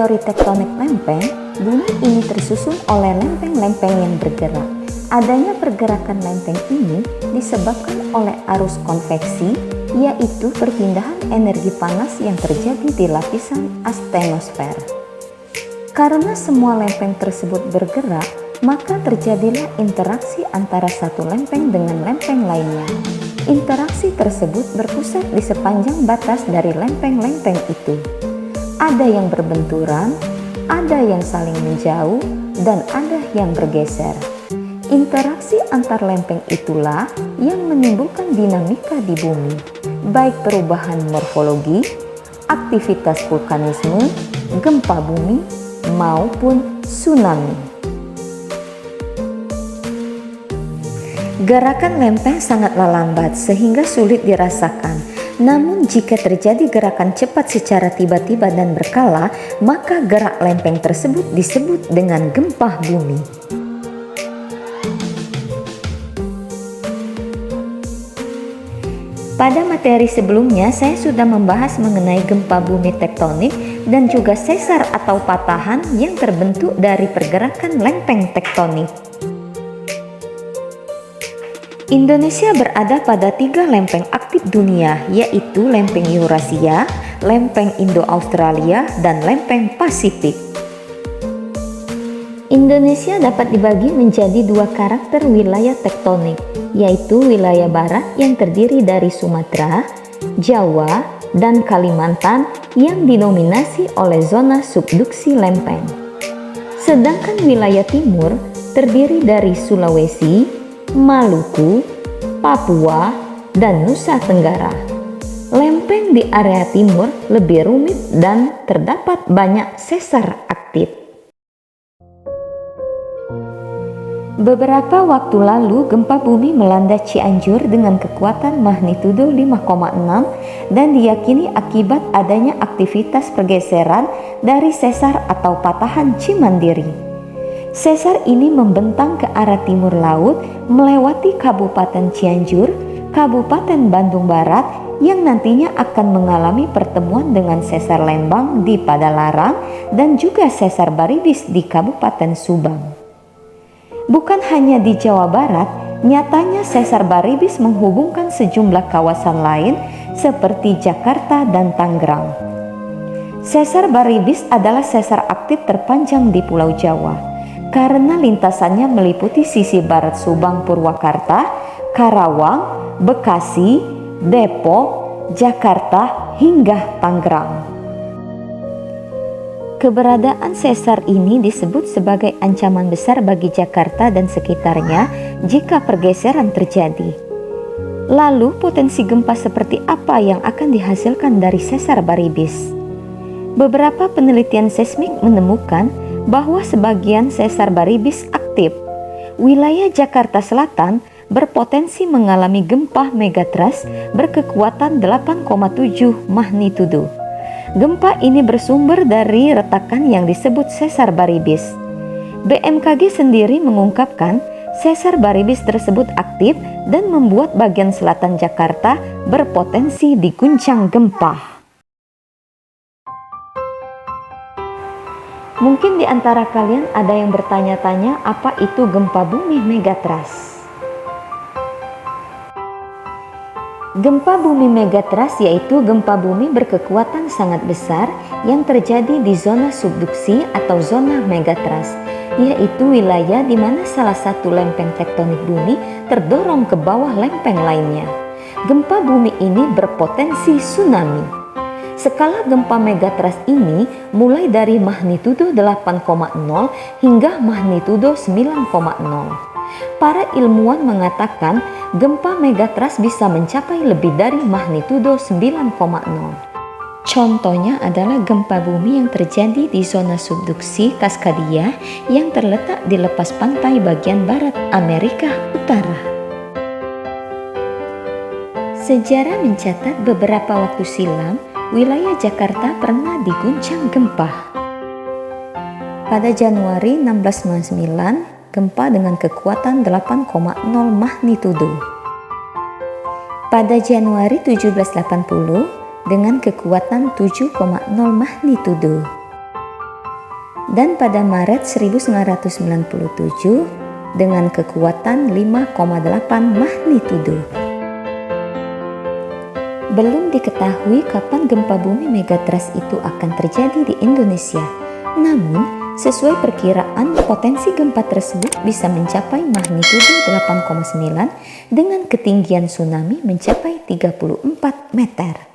teori tektonik lempeng, bumi ini tersusun oleh lempeng-lempeng yang bergerak. Adanya pergerakan lempeng ini disebabkan oleh arus konveksi, yaitu perpindahan energi panas yang terjadi di lapisan astenosfer. Karena semua lempeng tersebut bergerak, maka terjadilah interaksi antara satu lempeng dengan lempeng lainnya. Interaksi tersebut berpusat di sepanjang batas dari lempeng-lempeng itu. Ada yang berbenturan, ada yang saling menjauh, dan ada yang bergeser. Interaksi antar lempeng itulah yang menimbulkan dinamika di bumi, baik perubahan morfologi, aktivitas vulkanisme, gempa bumi, maupun tsunami. Gerakan lempeng sangatlah lambat sehingga sulit dirasakan. Namun jika terjadi gerakan cepat secara tiba-tiba dan berkala, maka gerak lempeng tersebut disebut dengan gempa bumi. Pada materi sebelumnya saya sudah membahas mengenai gempa bumi tektonik dan juga sesar atau patahan yang terbentuk dari pergerakan lempeng tektonik. Indonesia berada pada 3 lempeng aktif dunia, yaitu lempeng Eurasia, lempeng Indo-Australia, dan lempeng Pasifik. Indonesia dapat dibagi menjadi 2 karakter wilayah tektonik, yaitu wilayah barat yang terdiri dari Sumatera, Jawa, dan Kalimantan yang didominasi oleh zona subduksi lempeng. Sedangkan wilayah timur terdiri dari Sulawesi, Maluku, Papua, dan Nusa Tenggara. Lempeng di area timur lebih rumit dan terdapat banyak sesar aktif. Beberapa waktu lalu gempa bumi melanda Cianjur dengan kekuatan magnitudo 5,6 dan diyakini akibat adanya aktivitas pergeseran dari sesar atau patahan Cimandiri. Sesar ini membentang ke arah timur laut melewati Kabupaten Cianjur, Kabupaten Bandung Barat yang nantinya akan mengalami pertemuan dengan sesar Lembang di Padalarang dan juga sesar Baribis di Kabupaten Subang. Bukan hanya di Jawa Barat, nyatanya sesar Baribis menghubungkan sejumlah kawasan lain seperti Jakarta dan Tangerang. Sesar Baribis adalah sesar aktif terpanjang di Pulau Jawa karena lintasannya meliputi sisi barat Subang, Purwakarta, Karawang, Bekasi, Depok, Jakarta, hingga Tangerang. Keberadaan sesar ini disebut sebagai ancaman besar bagi Jakarta dan sekitarnya jika pergeseran terjadi. Lalu potensi gempa seperti apa yang akan dihasilkan dari sesar Baribis? Beberapa penelitian seismik menemukan bahwa sebagian sesar Baribis aktif. Wilayah Jakarta Selatan berpotensi mengalami gempa megatrust berkekuatan 8,7 magnitudo. Gempa ini bersumber dari retakan yang disebut sesar Baribis. BMKG sendiri mengungkapkan sesar Baribis tersebut aktif dan membuat bagian selatan Jakarta berpotensi diguncang gempa. Mungkin di antara kalian ada yang bertanya-tanya apa itu gempa bumi megatrust. Gempa bumi megatrust yaitu gempa bumi berkekuatan sangat besar yang terjadi di zona subduksi atau zona megatrust, yaitu wilayah di mana salah satu lempeng tektonik bumi terdorong ke bawah lempeng lainnya. Gempa bumi ini berpotensi tsunami. Skala gempa megatrust ini mulai dari magnitudo 8,0 hingga magnitudo 9,0. Para ilmuwan mengatakan gempa megatrust bisa mencapai lebih dari magnitudo 9,0. Contohnya adalah gempa bumi yang terjadi di zona subduksi Cascadia yang terletak di lepas pantai bagian barat Amerika Utara. Sejarah mencatat beberapa waktu silam wilayah Jakarta pernah diguncang gempa. Pada Januari 1699, gempa dengan kekuatan 8,0 magnitudo. Pada Januari 1780, dengan kekuatan 7,0 magnitudo. dan pada Maret 1997 dengan kekuatan 5,8 magnitudo. Belum diketahui kapan gempa bumi megatrust itu akan terjadi di Indonesia. Namun, sesuai perkiraan, potensi gempa tersebut bisa mencapai magnitudo 8,9 dengan ketinggian tsunami mencapai 34 meter.